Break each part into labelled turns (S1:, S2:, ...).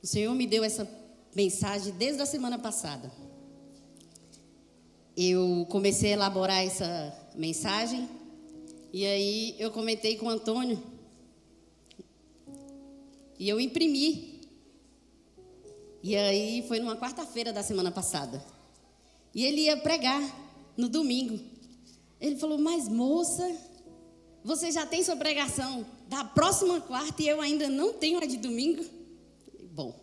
S1: O Senhor me deu essa mensagem desde a semana passada. Eu comecei a elaborar essa mensagem e aí eu comentei com o Antônio e eu imprimi. E aí foi numa quarta-feira da semana passada. E ele ia pregar no domingo. Ele falou: mas moça, você já tem sua pregação da próxima quarta e eu ainda não tenho a de domingo? Bom,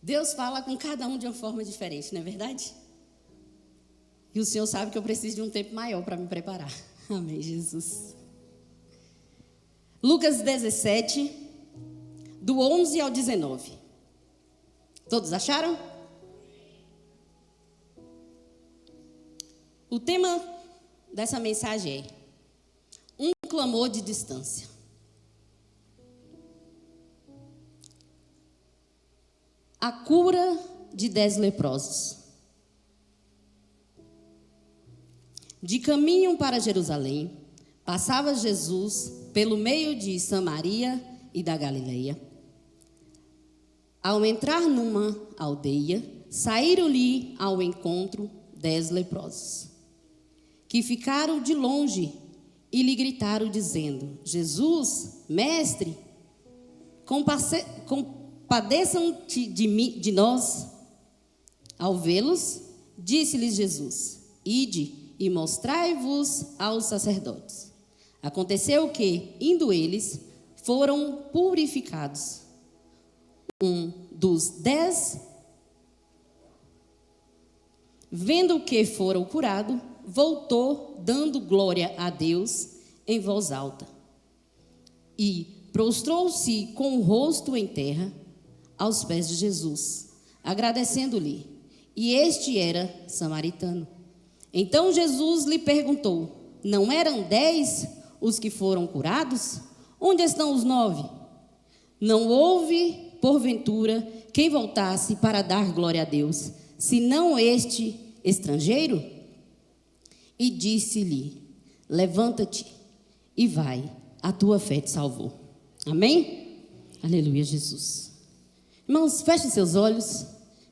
S1: Deus fala com cada um de uma forma diferente, não é verdade? E o Senhor sabe que eu preciso de um tempo maior para me preparar. Amém, Jesus. Lucas 17, do 11 ao 19. Todos acharam? O tema dessa mensagem é um clamor de distância. A cura de 10 leprosos. De caminho para Jerusalém, passava Jesus pelo meio de Samaria e da Galileia. Ao entrar numa aldeia, saíram-lhe ao encontro 10 leprosos, que ficaram de longe e lhe gritaram, dizendo: Jesus, mestre, compadeçam-te de nós. Ao vê-los, disse-lhes Jesus: ide e mostrai-vos aos sacerdotes. Aconteceu que, indo eles, foram purificados. Um dos 10, vendo que foram curados, voltou, dando glória a Deus em voz alta. E prostrou-se com o rosto em terra aos pés de Jesus, agradecendo-lhe. E este era samaritano. Então Jesus lhe perguntou: não eram 10 os que foram curados? Onde estão os 9? Não houve, porventura, quem voltasse para dar glória a Deus, senão este estrangeiro? E disse-lhe: levanta-te e vai, a tua fé te salvou. Amém? Aleluia, Jesus. Irmãos, feche seus olhos.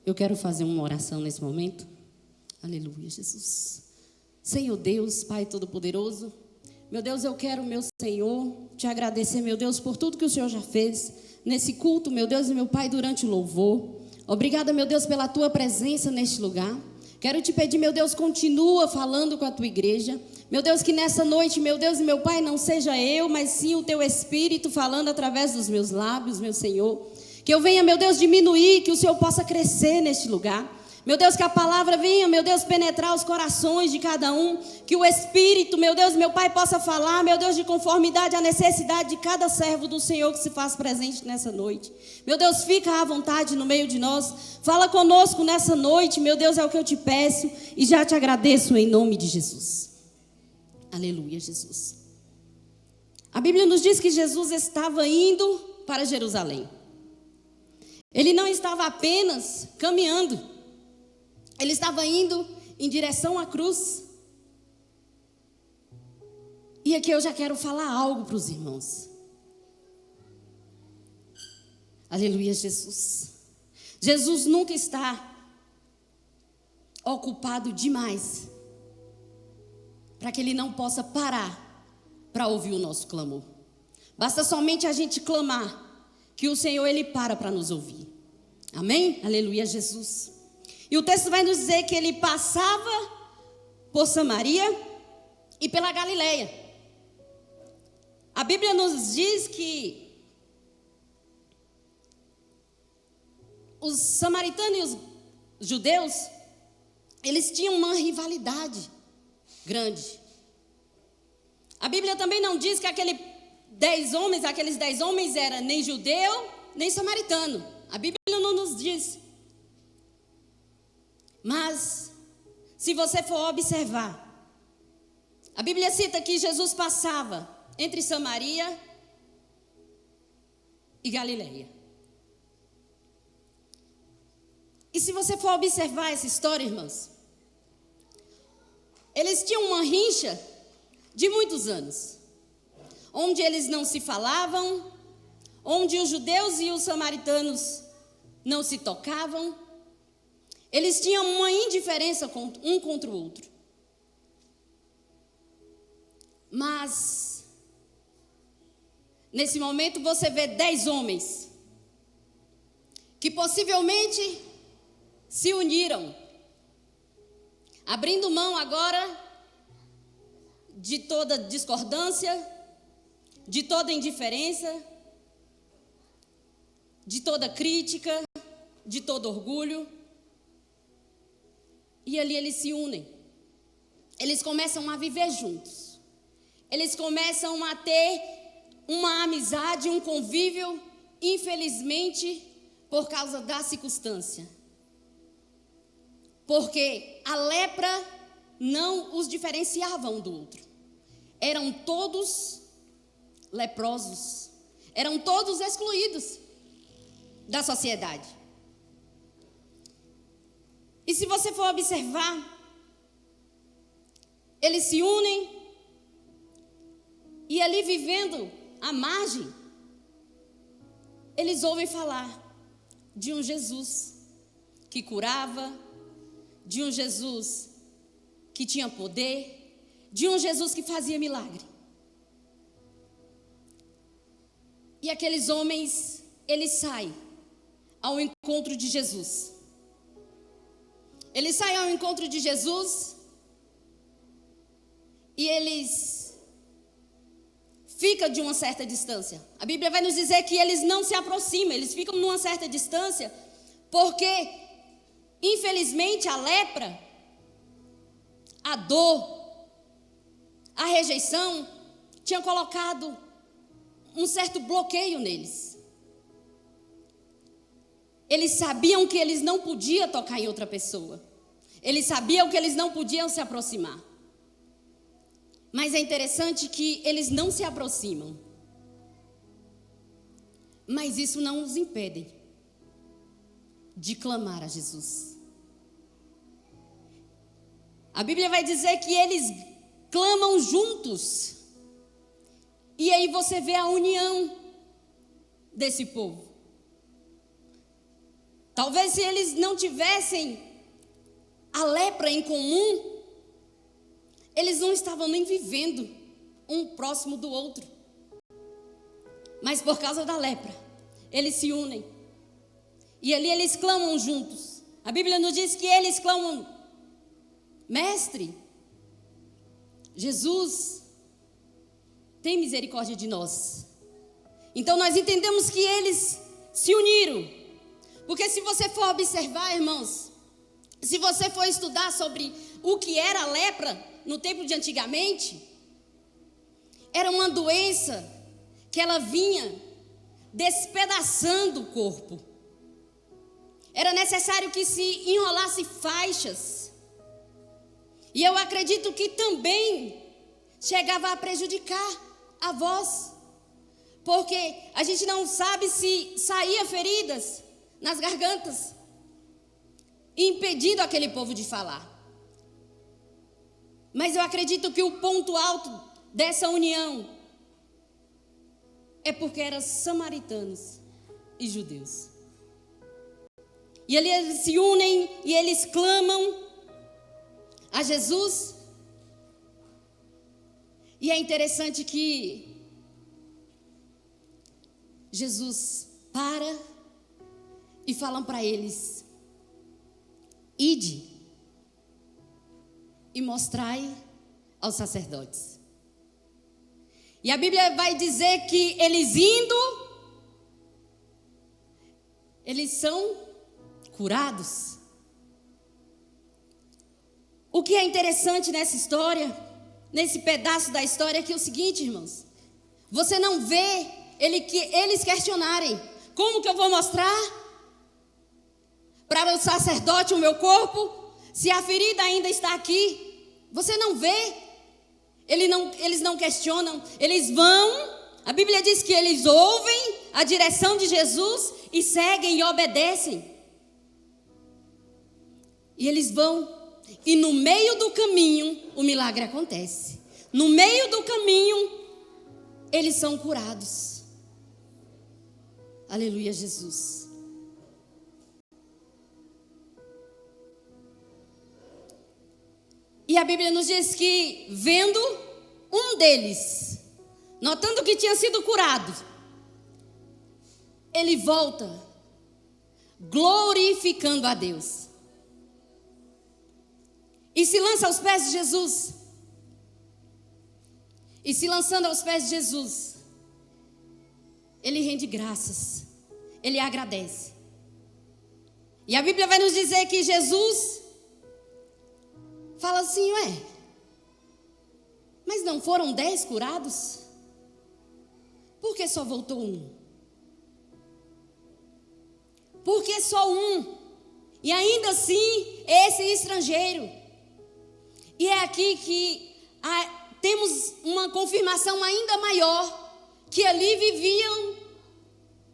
S1: Eu quero fazer uma oração nesse momento. Aleluia, Jesus. Senhor Deus, Pai Todo-Poderoso, meu Deus, eu quero, meu Senhor, te agradecer, meu Deus, por tudo que o Senhor já fez nesse culto, meu Deus e meu Pai, durante o louvor. Obrigada, meu Deus, pela tua presença neste lugar. Quero te pedir, meu Deus, continua falando com a tua igreja. Meu Deus, que nessa noite, meu Deus e meu Pai, não seja eu, mas sim o teu Espírito falando através dos meus lábios, meu Senhor. Que eu venha, meu Deus, diminuir, que o Senhor possa crescer neste lugar. Meu Deus, que a palavra venha, meu Deus, penetrar os corações de cada um. Que o Espírito, meu Deus, meu Pai, possa falar, meu Deus, de conformidade à necessidade de cada servo do Senhor que se faz presente nessa noite. Meu Deus, fica à vontade no meio de nós. Fala conosco nessa noite, meu Deus, é o que eu te peço. E já te agradeço em nome de Jesus. Aleluia, Jesus. A Bíblia nos diz que Jesus estava indo para Jerusalém. Ele não estava apenas caminhando. Ele estava indo em direção à cruz. E aqui eu já quero falar algo para os irmãos. Aleluia, Jesus. Jesus nunca está ocupado demais para que Ele não possa parar para ouvir o nosso clamor. Basta somente a gente clamar que o Senhor, Ele para nos ouvir. Amém? Aleluia, Jesus. E o texto vai nos dizer que Ele passava por Samaria e pela Galileia. A Bíblia nos diz que os samaritanos e os judeus, eles tinham uma rivalidade grande. A Bíblia também não diz que aqueles 10 homens eram nem judeu, nem samaritano. A Bíblia não nos diz. Mas, se você for observar, a Bíblia cita que Jesus passava entre Samaria e Galileia. E se você for observar essa história, irmãos, eles tinham uma rincha de muitos anos, onde eles não se falavam, onde os judeus e os samaritanos não se tocavam, eles tinham uma indiferença um contra o outro. Mas, nesse momento, você vê 10 homens que possivelmente se uniram, abrindo mão agora de toda discordância, de toda indiferença, de toda crítica, de todo orgulho. E ali eles se unem. Eles começam a viver juntos. Eles começam a ter uma amizade, um convívio, infelizmente, por causa da circunstância. Porque a lepra não os diferenciava um do outro. Eram todos leprosos. Eram todos excluídos da sociedade. E se você for observar, eles se unem e ali vivendo à margem, eles ouvem falar de um Jesus que curava, de um Jesus que tinha poder, de um Jesus que fazia milagre. E aqueles homens, eles saem ao encontro de Jesus. Eles saem ao encontro de Jesus e eles ficam de uma certa distância. A Bíblia vai nos dizer que eles não se aproximam, eles ficam numa certa distância, porque, infelizmente, a lepra, a dor, a rejeição, tinha colocado um certo bloqueio neles. Eles sabiam que eles não podiam tocar em outra pessoa. Eles sabiam que eles não podiam se aproximar. Mas é interessante que eles não se aproximam. Mas isso não os impede de clamar a Jesus. A Bíblia vai dizer que eles clamam juntos. E aí você vê a união desse povo. Talvez se eles não tivessem a lepra em comum, eles não estavam nem vivendo um próximo do outro. Mas por causa da lepra, eles se unem. E ali eles clamam juntos. A Bíblia nos diz que eles clamam: Mestre, Jesus, tem misericórdia de nós. Então nós entendemos que eles se uniram. Porque se você for observar, irmãos, se você for estudar sobre o que era a lepra no tempo de antigamente, era uma doença que ela vinha despedaçando o corpo. Era necessário que se enrolasse faixas. E eu acredito que também chegava a prejudicar a voz. Porque a gente não sabe se saía feridas nas gargantas, impedindo aquele povo de falar. Mas eu acredito que o ponto alto dessa união é porque eram samaritanos e judeus. E ali eles se unem e eles clamam a Jesus. E é interessante que Jesus para e falam para eles: ide e mostrai aos sacerdotes. E a Bíblia vai dizer que eles indo, eles são curados. O que é interessante nessa história, nesse pedaço da história, é que é o seguinte, irmãos: você não vê eles questionarem: como que eu vou mostrar para o sacerdote o meu corpo, se a ferida ainda está aqui? Você não vê. Eles não questionam. Eles vão. A Bíblia diz que eles ouvem a direção de Jesus e seguem e obedecem. E eles vão. E no meio do caminho, o milagre acontece. No meio do caminho, eles são curados. Aleluia, Jesus. E a Bíblia nos diz que, vendo um deles, notando que tinha sido curado, ele volta, glorificando a Deus. E se lança aos pés de Jesus. E se lançando aos pés de Jesus, ele rende graças, ele agradece. E a Bíblia vai nos dizer que Jesus fala assim: ué, mas não foram 10 curados? Por que só voltou um? Por que só um? E ainda assim, esse estrangeiro. E é aqui que temos uma confirmação ainda maior, que ali viviam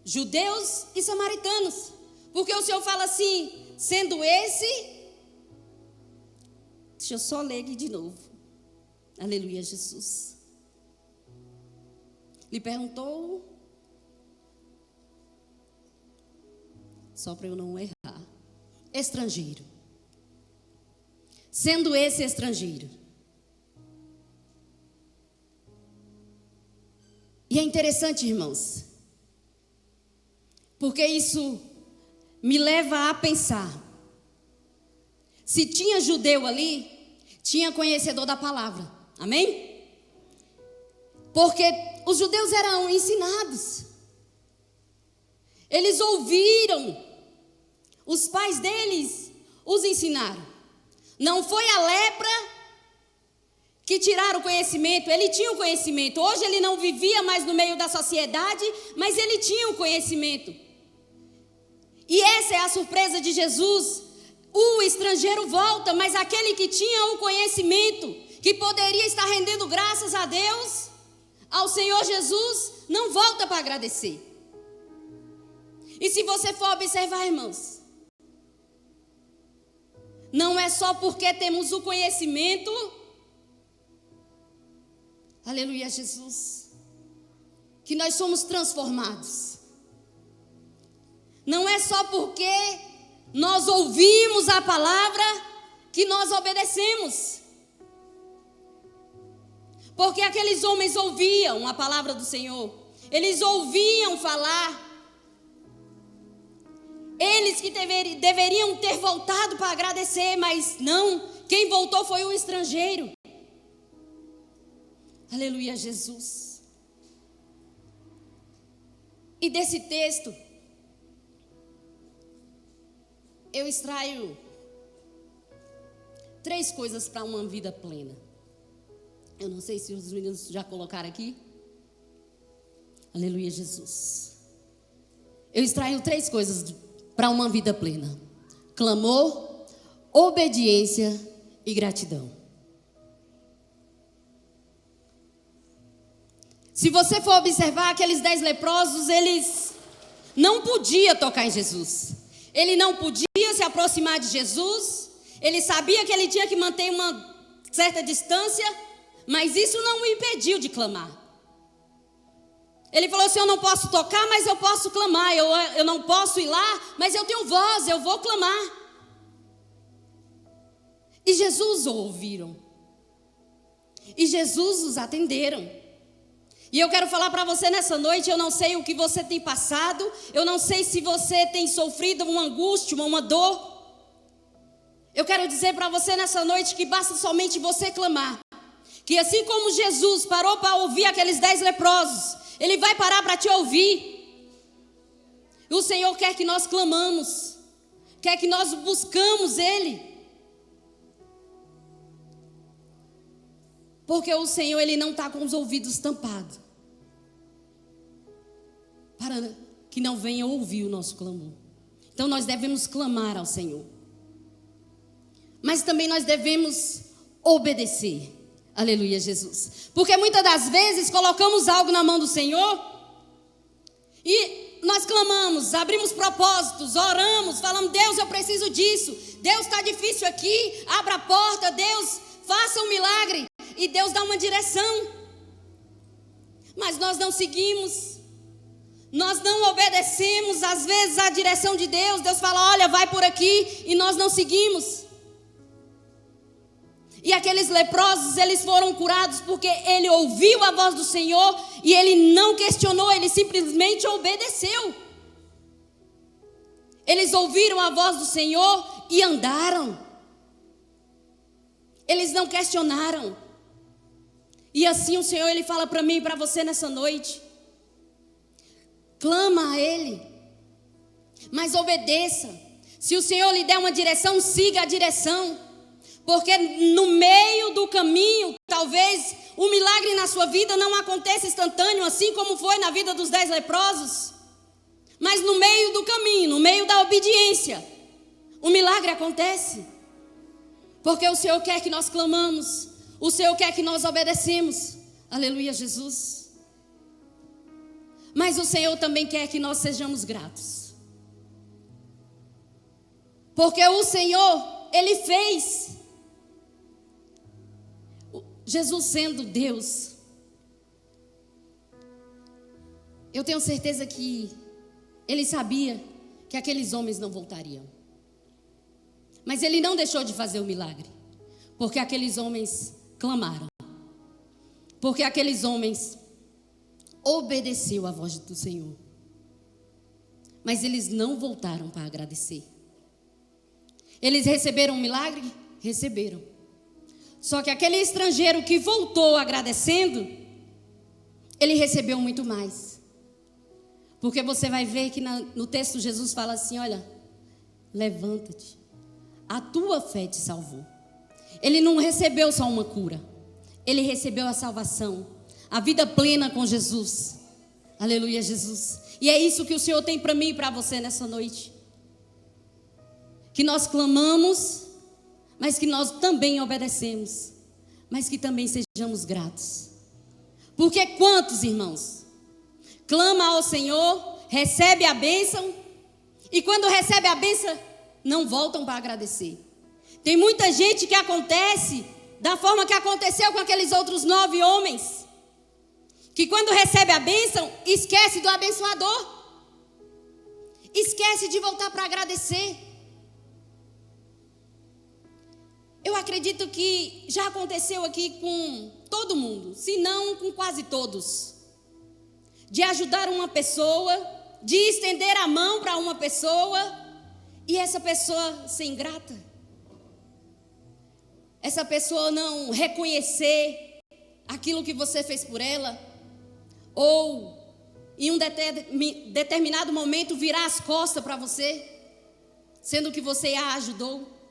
S1: judeus e samaritanos. Porque o Senhor fala assim, sendo esse... Deixa eu só ler aqui de novo. Aleluia, Jesus. Lhe perguntou, só para eu não errar, estrangeiro. Sendo esse estrangeiro. E é interessante, irmãos, porque isso me leva a pensar. Se tinha judeu ali, tinha conhecedor da palavra. Amém? Porque os judeus eram ensinados. Eles ouviram. Os pais deles os ensinaram. Não foi a lepra que tiraram o conhecimento. Ele tinha o conhecimento. Hoje ele não vivia mais no meio da sociedade, mas ele tinha o conhecimento. E essa é a surpresa de Jesus. O estrangeiro volta, mas aquele que tinha o conhecimento, que poderia estar rendendo graças a Deus, ao Senhor Jesus, não volta para agradecer. E se você for observar, irmãos, não é só porque temos o conhecimento, aleluia, Jesus, que nós somos transformados. Não é só porque nós ouvimos a palavra que nós obedecemos. Porque aqueles homens ouviam a palavra do Senhor. Eles ouviam falar. Eles que deveriam ter voltado para agradecer, mas não. Quem voltou foi o estrangeiro. Aleluia, Jesus. E desse texto, eu extraio 3 coisas para uma vida plena. Eu não sei se os meninos já colocaram aqui. Aleluia, Jesus. Eu extraio 3 coisas para uma vida plena: clamor, obediência e gratidão. Se você for observar aqueles 10 leprosos, eles não podiam tocar em Jesus. Ele não podia se aproximar de Jesus. Ele sabia que ele tinha que manter uma certa distância, mas isso não o impediu de clamar. Ele falou assim: eu não posso tocar, mas eu posso clamar. Eu não posso ir lá, mas eu tenho voz, eu vou clamar. E Jesus o ouviram. E Jesus os atenderam. E eu quero falar para você nessa noite, eu não sei o que você tem passado, eu não sei se você tem sofrido uma angústia, uma dor. Eu quero dizer para você nessa noite que basta somente você clamar. Que assim como Jesus parou para ouvir aqueles 10 leprosos, Ele vai parar para te ouvir. E o Senhor quer que nós clamamos, quer que nós buscamos Ele. Porque o Senhor, Ele não está com os ouvidos tampados, para que não venha ouvir o nosso clamor. Então nós devemos clamar ao Senhor. Mas também nós devemos obedecer. Aleluia, Jesus. Porque muitas das vezes colocamos algo na mão do Senhor e nós clamamos, abrimos propósitos, oramos, falamos: Deus, eu preciso disso. Deus, está difícil aqui, abra a porta. Deus, faça um milagre. E Deus dá uma direção, mas nós não seguimos, nós não obedecemos às vezes a direção de Deus. Deus fala: olha, vai por aqui, e nós não seguimos. E aqueles leprosos, eles foram curados porque ele ouviu a voz do Senhor e ele não questionou, ele simplesmente obedeceu. Eles ouviram a voz do Senhor e andaram. Eles não questionaram. E assim o Senhor, ele fala para mim e para você nessa noite. Clama a Ele, mas obedeça. Se o Senhor lhe der uma direção, siga a direção. Porque no meio do caminho, talvez o milagre na sua vida não aconteça instantâneo, assim como foi na vida dos 10 leprosos. Mas no meio do caminho, no meio da obediência, o milagre acontece. Porque o Senhor quer que nós clamamos, o Senhor quer que nós obedecemos. Aleluia, Jesus. Mas o Senhor também quer que nós sejamos gratos. Porque o Senhor, Ele fez. Jesus sendo Deus, eu tenho certeza que Ele sabia que aqueles homens não voltariam. Mas Ele não deixou de fazer o milagre, porque aqueles homens clamaram, porque aqueles homens obedeceram à voz do Senhor. Mas eles não voltaram para agradecer. Eles receberam um milagre? Receberam. Só que aquele estrangeiro que voltou agradecendo, ele recebeu muito mais. Porque você vai ver que no texto Jesus fala assim, olha, levanta-te, a tua fé te salvou. Ele não recebeu só uma cura, ele recebeu a salvação, a vida plena com Jesus. Aleluia, Jesus. E é isso que o Senhor tem para mim e para você nessa noite. Que nós clamamos, mas que nós também obedecemos, mas que também sejamos gratos. Porque quantos, irmãos, clama ao Senhor, recebe a bênção, e quando recebe a bênção, não voltam para agradecer. Tem muita gente que acontece da forma que aconteceu com aqueles outros 9 homens, que quando recebe a bênção, esquece do abençoador, esquece de voltar para agradecer. Eu acredito que já aconteceu aqui com todo mundo, se não com quase todos, de ajudar uma pessoa, de estender a mão para uma pessoa, e essa pessoa ser ingrata, essa pessoa não reconhecer aquilo que você fez por ela, ou em um determinado momento virar as costas para você, sendo que você a ajudou.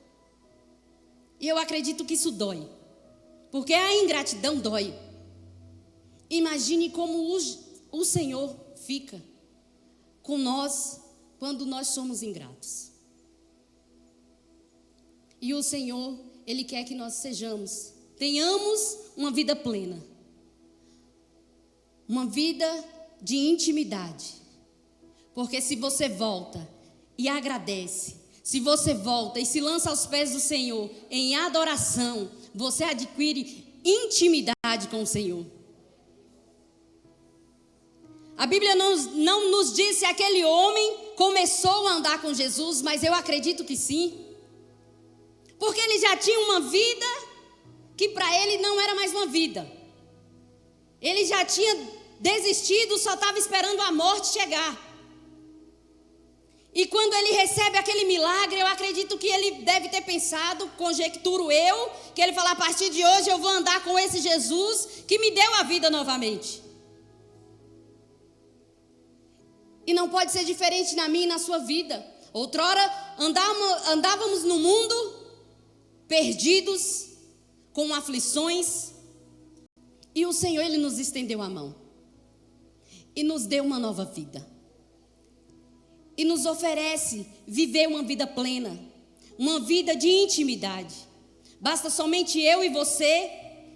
S1: E eu acredito que isso dói, porque a ingratidão dói. Imagine como o Senhor fica com nós quando nós somos ingratos. E o Senhor, Ele quer que nós tenhamos uma vida plena, uma vida de intimidade. Porque se você volta e agradece, se você volta e se lança aos pés do Senhor em adoração, você adquire intimidade com o Senhor. A Bíblia não nos diz se aquele homem começou a andar com Jesus, mas eu acredito que sim. Porque ele já tinha uma vida que para ele não era mais uma vida. Ele já tinha desistido, só estava esperando a morte chegar. E quando ele recebe aquele milagre, eu acredito que ele deve ter pensado, conjecturo eu, que ele fala, a partir de hoje eu vou andar com esse Jesus que me deu a vida novamente. E não pode ser diferente na minha e na sua vida. Outrora andávamos no mundo perdidos, com aflições, e o Senhor, Ele nos estendeu a mão e nos deu uma nova vida. E nos oferece viver uma vida plena, uma vida de intimidade. Basta somente eu e você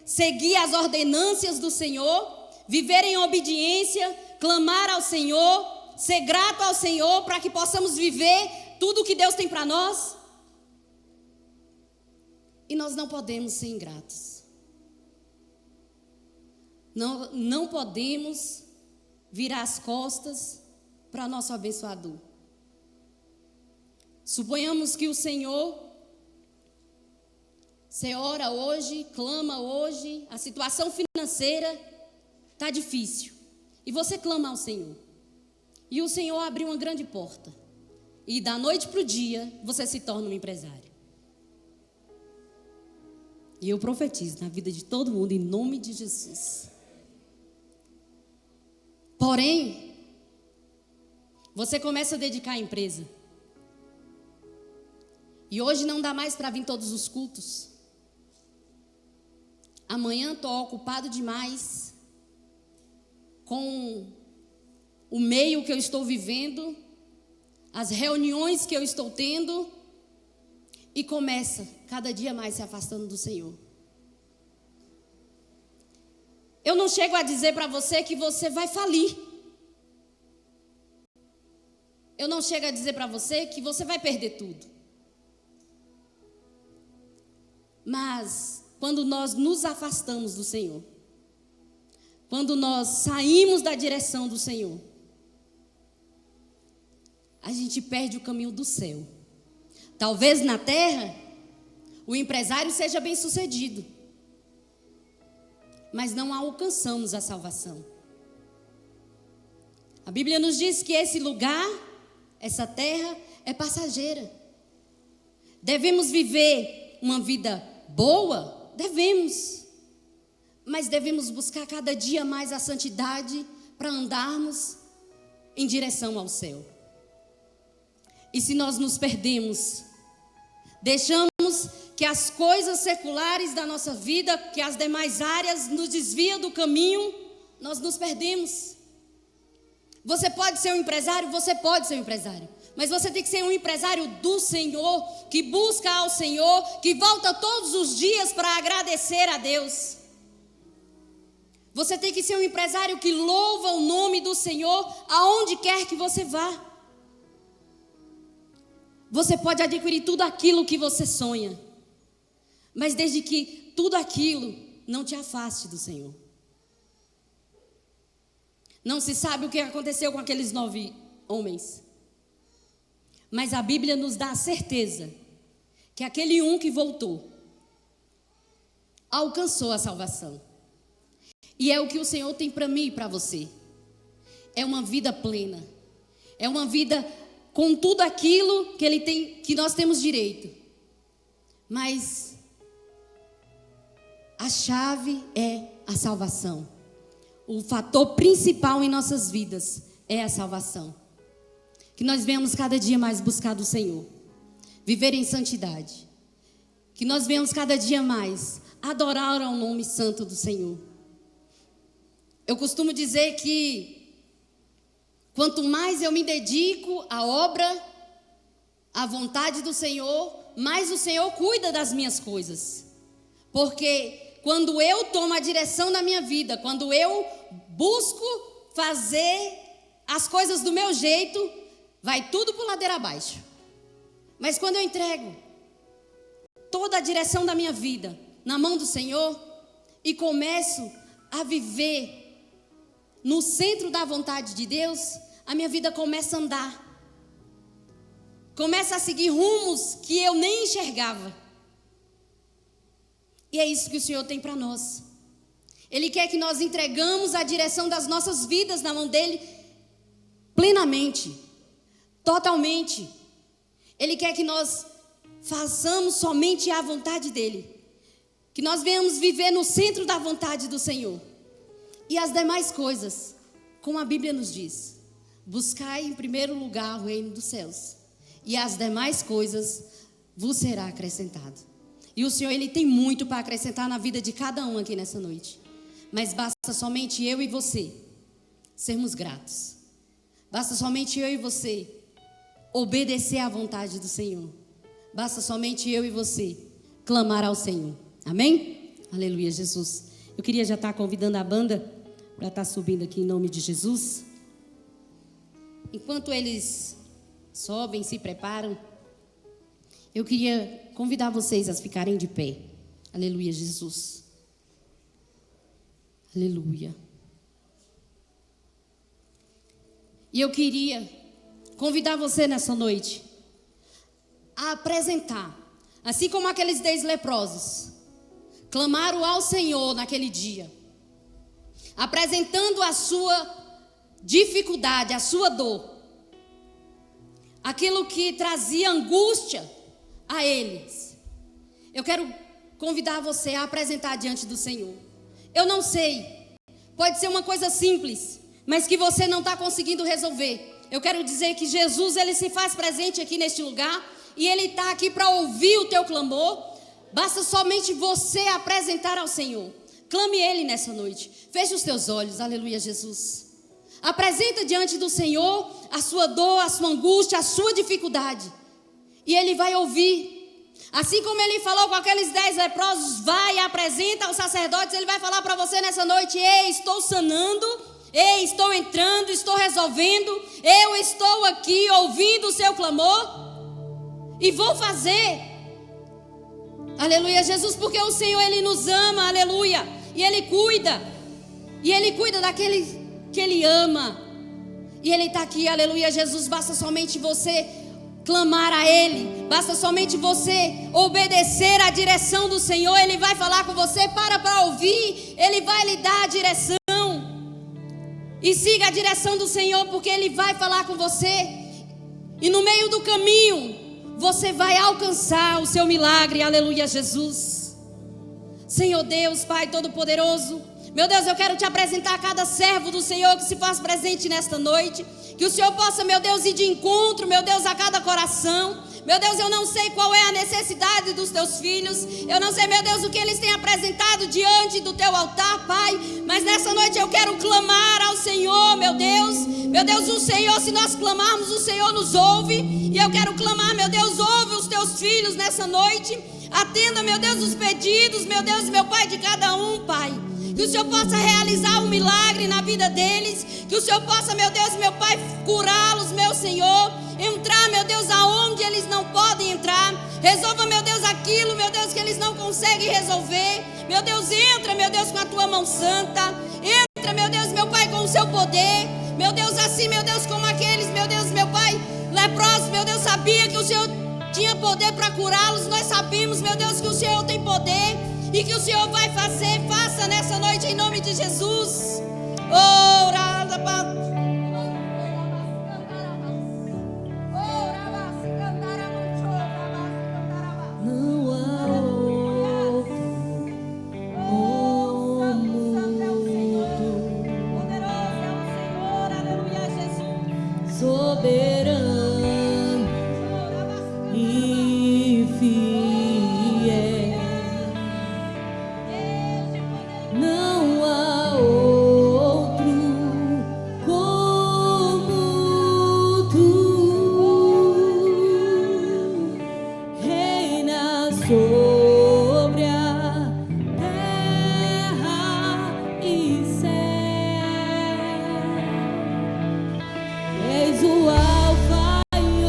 S1: seguir as ordenâncias do Senhor, viver em obediência, clamar ao Senhor, ser grato ao Senhor para que possamos viver tudo o que Deus tem para nós. E nós não podemos ser ingratos. Não podemos virar as costas para nosso abençoador. Suponhamos que o Senhor Você ora hoje, clama hoje, a situação financeira está difícil. E você clama ao Senhor. E o Senhor abriu uma grande porta. E da noite para o dia, você se torna um empresário. E eu profetizo na vida de todo mundo, em nome de Jesus. Porém, você começa a dedicar à empresa. E hoje não dá mais para vir todos os cultos. Amanhã estou ocupado demais com o meio que eu estou vivendo, as reuniões que eu estou tendo, e começa cada dia mais se afastando do Senhor. Eu não chego a dizer para você que você vai falir. Eu não chego a dizer para você que você vai perder tudo. Mas quando nós nos afastamos do Senhor, quando nós saímos da direção do Senhor, a gente perde o caminho do céu. Talvez na terra o empresário seja bem-sucedido, mas não alcançamos a salvação. A Bíblia nos diz que esse lugar, essa terra, é passageira. Devemos viver uma vida boa? Devemos. Mas devemos buscar cada dia mais a santidade para andarmos em direção ao céu. E se nós nos perdemos, deixamos que as coisas seculares da nossa vida, que as demais áreas nos desviam do caminho, nós nos perdemos. Você pode ser um empresário? Você pode ser um empresário. Mas você tem que ser um empresário do Senhor, que busca ao Senhor, que volta todos os dias para agradecer a Deus. Você tem que ser um empresário que louva o nome do Senhor aonde quer que você vá. Você pode adquirir tudo aquilo que você sonha, mas desde que tudo aquilo não te afaste do Senhor. Não se sabe o que aconteceu com aqueles 9 homens, mas a Bíblia nos dá a certeza que aquele um que voltou alcançou a salvação. E é o que o Senhor tem para mim e para você. É uma vida plena. É uma vida com tudo aquilo que Ele tem, que nós temos direito. Mas a chave é a salvação. O fator principal em nossas vidas é a salvação. Que nós venhamos cada dia mais buscar do Senhor, viver em santidade. Que nós venhamos cada dia mais adorar ao nome santo do Senhor. Eu costumo dizer que quanto mais eu me dedico à obra, à vontade do Senhor, mais o Senhor cuida das minhas coisas. Porque quando eu tomo a direção da minha vida, quando eu busco fazer as coisas do meu jeito, vai tudo por ladeira abaixo. Mas quando eu entrego toda a direção da minha vida na mão do Senhor e começo a viver no centro da vontade de Deus, a minha vida começa a andar. Começa a seguir rumos que eu nem enxergava. E é isso que o Senhor tem para nós. Ele quer que nós entregamos a direção das nossas vidas na mão dEle plenamente, totalmente. Ele quer que nós façamos somente a vontade dEle. Que nós venhamos viver no centro da vontade do Senhor. E as demais coisas, como a Bíblia nos diz, buscai em primeiro lugar o reino dos céus, e as demais coisas vos será acrescentado. E o Senhor, Ele tem muito para acrescentar na vida de cada um aqui nessa noite. Mas basta somente eu e você sermos gratos. Basta somente eu e você obedecer à vontade do Senhor. Basta somente eu e você clamar ao Senhor. Amém? Aleluia, Jesus. Eu queria já estar convidando a banda para estar subindo aqui em nome de Jesus. Enquanto eles sobem, se preparam, eu queria convidar vocês a ficarem de pé. Aleluia, Jesus. Aleluia. E eu queria convidar você nessa noite a apresentar Assim como aqueles 10 leprosos clamaram ao Senhor naquele dia, apresentando a sua dificuldade, a sua dor, aquilo que trazia angústia a eles. Eu quero convidar você a apresentar diante do Senhor. Eu não sei, pode ser uma coisa simples, mas que você não está conseguindo resolver. Eu quero dizer que Jesus, ele se faz presente aqui neste lugar, e ele está aqui para ouvir o teu clamor. Basta somente você apresentar ao Senhor. Clame Ele nessa noite. Feche os teus olhos, aleluia, Jesus. Apresenta diante do Senhor a sua dor, a sua angústia, a sua dificuldade, e Ele vai ouvir. Assim como Ele falou com aqueles 10 leprosos, vai e apresenta aos sacerdotes. Ele vai falar para você nessa noite: ei, estou sanando, ei, estou entrando, estou resolvendo, eu estou aqui ouvindo o seu clamor e vou fazer. Aleluia, Jesus, porque o Senhor, Ele nos ama, aleluia, e Ele cuida daquele que Ele ama, e Ele está aqui, aleluia, Jesus. Basta somente você clamar a Ele, basta somente você obedecer à direção do Senhor. Ele vai falar com você, para ouvir, Ele vai lhe dar a direção, e siga a direção do Senhor, porque Ele vai falar com você, e no meio do caminho você vai alcançar o seu milagre, aleluia, Jesus. Senhor Deus, Pai Todo-Poderoso, meu Deus, eu quero te apresentar a cada servo do Senhor que se faz presente nesta noite. Que o Senhor possa, meu Deus, ir de encontro, meu Deus, a cada coração. Meu Deus, eu não sei qual é a necessidade dos teus filhos. Eu não sei, meu Deus, o que eles têm apresentado diante do teu altar, Pai. Mas nessa noite eu quero clamar ao Senhor, meu Deus. Meu Deus, o Senhor, se nós clamarmos, o Senhor nos ouve. E eu quero clamar, meu Deus, ouve os teus filhos nessa noite. Atenda, meu Deus, os pedidos, meu Deus, meu Pai, de cada um, Pai. Que o Senhor possa realizar um milagre na vida deles. Que o Senhor possa, meu Deus, meu Pai, curá-los, meu Senhor. Entrar, meu Deus, aonde eles não podem entrar. Resolva, meu Deus, aquilo, meu Deus, que eles não conseguem resolver. Meu Deus, entra, meu Deus, com a tua mão santa. Entra, meu Deus, meu Pai, com o seu poder. Meu Deus, assim, meu Deus, como aqueles, meu Deus, meu Pai, leprosos, meu Deus, sabia que o Senhor tinha poder para curá-los. Nós sabemos, meu Deus, que o Senhor tem poder e que o Senhor vai fazer. Faça nessa noite em nome de Jesus. Orada para
S2: És o Alfa e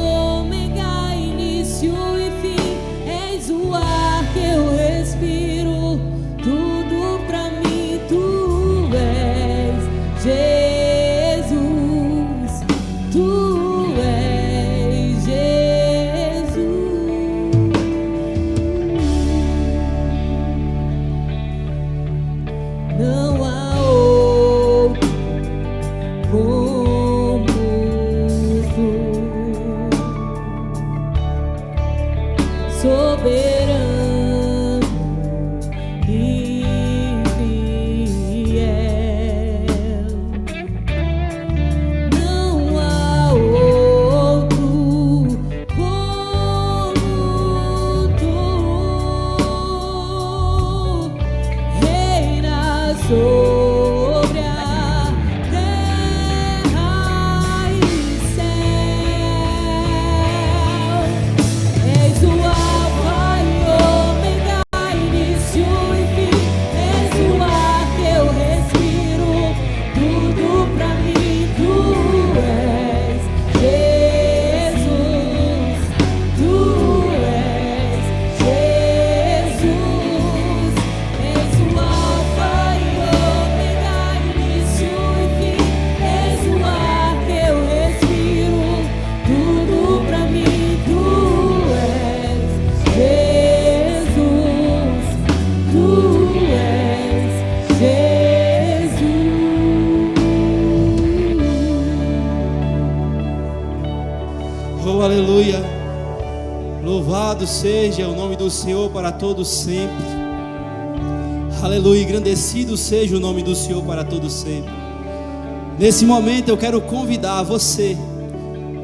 S2: Aleluia. Louvado seja o nome do Senhor para todos sempre. Aleluia. Engrandecido seja o nome do Senhor para todos sempre. Nesse momento eu quero convidar você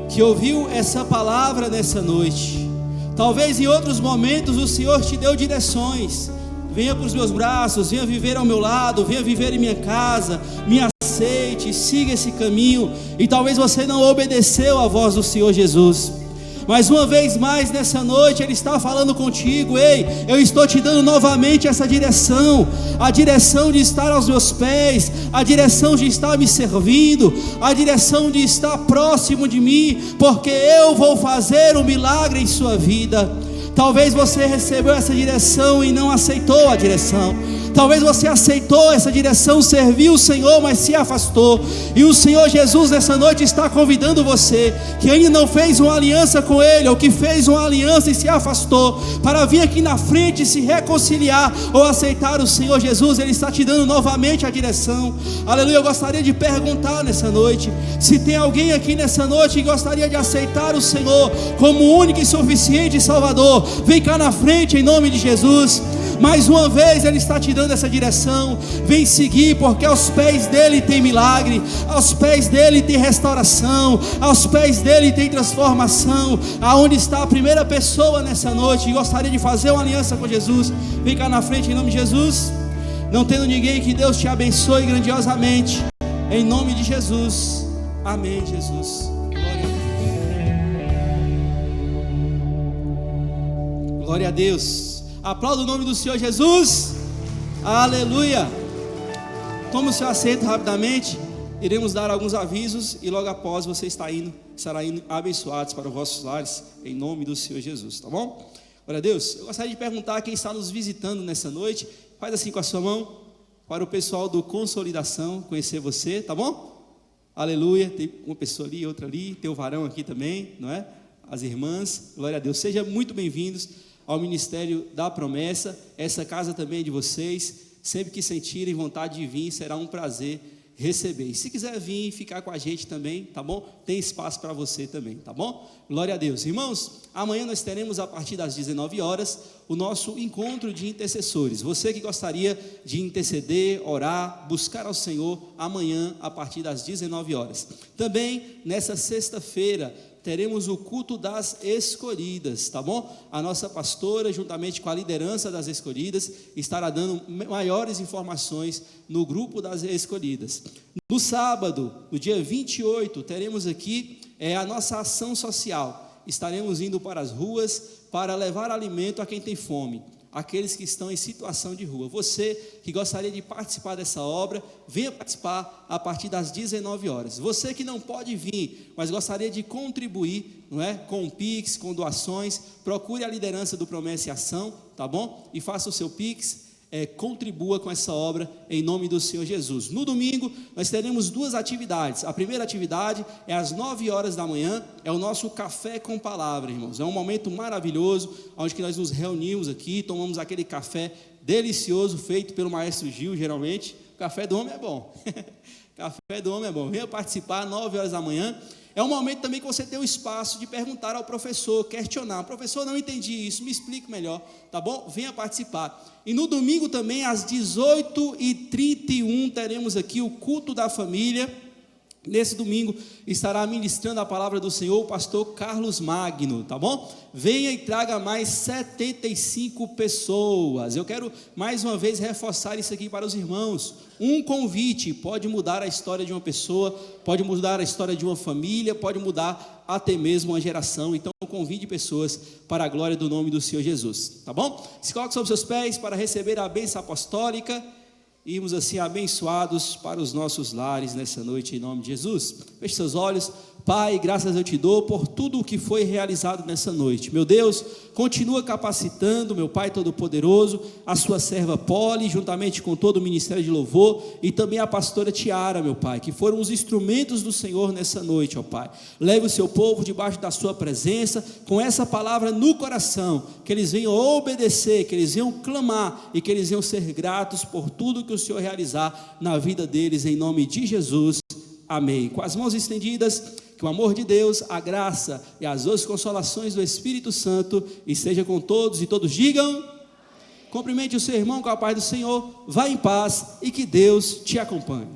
S2: que ouviu essa palavra nessa noite. Talvez em outros momentos o Senhor te deu direções. Venha para os meus braços, venha viver ao meu lado, venha viver em minha casa, me aceite, siga esse caminho. E talvez você não obedeceu à voz do Senhor Jesus. Mas uma vez mais nessa noite Ele está falando contigo: ei, eu estou te dando novamente essa direção, a direção de estar aos meus pés, a direção de estar me servindo, a direção de estar próximo de mim, porque eu vou fazer um milagre em sua vida. Talvez você recebeu essa direção e não aceitou a direção. Talvez você aceitou essa direção, serviu o Senhor, mas se afastou. E o Senhor Jesus nessa noite está convidando você, que ainda não fez uma aliança com Ele, ou que fez uma aliança e se afastou, para vir aqui na frente se reconciliar, ou aceitar o Senhor Jesus. Ele está te dando novamente a direção. Aleluia. Eu gostaria de perguntar nessa noite, se tem alguém aqui nessa noite que gostaria de aceitar o Senhor como único e suficiente Salvador. Vem cá na frente em nome de Jesus. Mais uma vez Ele está te dando essa direção. Vem seguir, porque aos pés dEle tem milagre, aos pés dEle tem restauração, aos pés dEle tem transformação. Aonde está a primeira pessoa nessa noite e gostaria de fazer uma aliança com Jesus? Vem cá na frente em nome de Jesus. Não tendo ninguém, que Deus te abençoe grandiosamente em nome de Jesus. Amém, Jesus. Glória a Deus. Aplauda o nome do Senhor Jesus. Aleluia. Tome o seu assento rapidamente. Iremos dar alguns avisos e logo após você estará indo abençoados para os vossos lares em nome do Senhor Jesus, tá bom? Glória a Deus. Eu gostaria de perguntar a quem está nos visitando nessa noite. Faz assim com a sua mão, para o pessoal do Consolidação conhecer você, tá bom? Aleluia. Tem uma pessoa ali, outra ali, tem o varão aqui também, não é? As irmãs. Glória a Deus. Sejam muito bem-vindos ao Ministério da Promessa. Essa casa também é de vocês. Sempre que sentirem vontade de vir, será um prazer receber. E se quiser vir e ficar com a gente também, tá bom? Tem espaço para você também, tá bom? Glória a Deus. Irmãos, amanhã nós teremos, a partir das 19 horas, o nosso encontro de intercessores. Você que gostaria de interceder, orar, buscar ao Senhor, amanhã, a partir das 19 horas. Também, nessa sexta-feira, teremos o culto das escolhidas, tá bom? A nossa pastora, juntamente com a liderança das escolhidas, estará dando maiores informações no grupo das escolhidas. No sábado, no dia 28, teremos aqui a nossa ação social. Estaremos indo para as ruas para levar alimento a quem tem fome, aqueles que estão em situação de rua. Você que gostaria de participar dessa obra, venha participar a partir das 19 horas. Você que não pode vir, mas gostaria de contribuir, não é? Com Pix, com doações, procure a liderança do Promessa e Ação, tá bom? E faça o seu Pix, contribua com essa obra em nome do Senhor Jesus. No domingo nós teremos duas atividades. A primeira atividade é às 9 horas da manhã, é o nosso café com palavra, irmãos. É um momento maravilhoso, onde que nós nos reunimos aqui, tomamos aquele café delicioso, feito pelo maestro Gil, geralmente. O café do homem é bom. Café do homem é bom. Venha participar às 9 horas da manhã. É um momento também que você tem o espaço de perguntar ao professor, questionar: professor, não entendi isso, me explique melhor, tá bom? Venha participar. E no domingo também, às 18h31, teremos aqui o culto da família. Nesse domingo estará ministrando a palavra do Senhor o pastor Carlos Magno, tá bom? Venha e traga mais 75 pessoas. Eu quero mais uma vez reforçar isso aqui para os irmãos. Um convite pode mudar a história de uma pessoa, pode mudar a história de uma família, pode mudar até mesmo uma geração. Então convide pessoas para a glória do nome do Senhor Jesus, tá bom? Se coloque sobre seus pés para receber a bênção apostólica. Irmos assim abençoados para os nossos lares nessa noite em nome de Jesus. Feche seus olhos. Pai, graças eu te dou por tudo o que foi realizado nessa noite. Meu Deus, continua capacitando, meu Pai Todo-Poderoso, a sua serva Poli, juntamente com todo o Ministério de Louvor, e também a pastora Tiara, meu Pai, que foram os instrumentos do Senhor nessa noite, ó Pai. Leve o seu povo debaixo da sua presença, com essa palavra no coração, que eles venham obedecer, que eles venham clamar, e que eles venham ser gratos por tudo que o Senhor realizar na vida deles, em nome de Jesus. Amém. Com as mãos estendidas, Que o amor de Deus, a graça e as doces consolações do Espírito Santo esteja com todos e todos digam: cumprimente o seu irmão com a paz do Senhor, vá em paz e que Deus te acompanhe.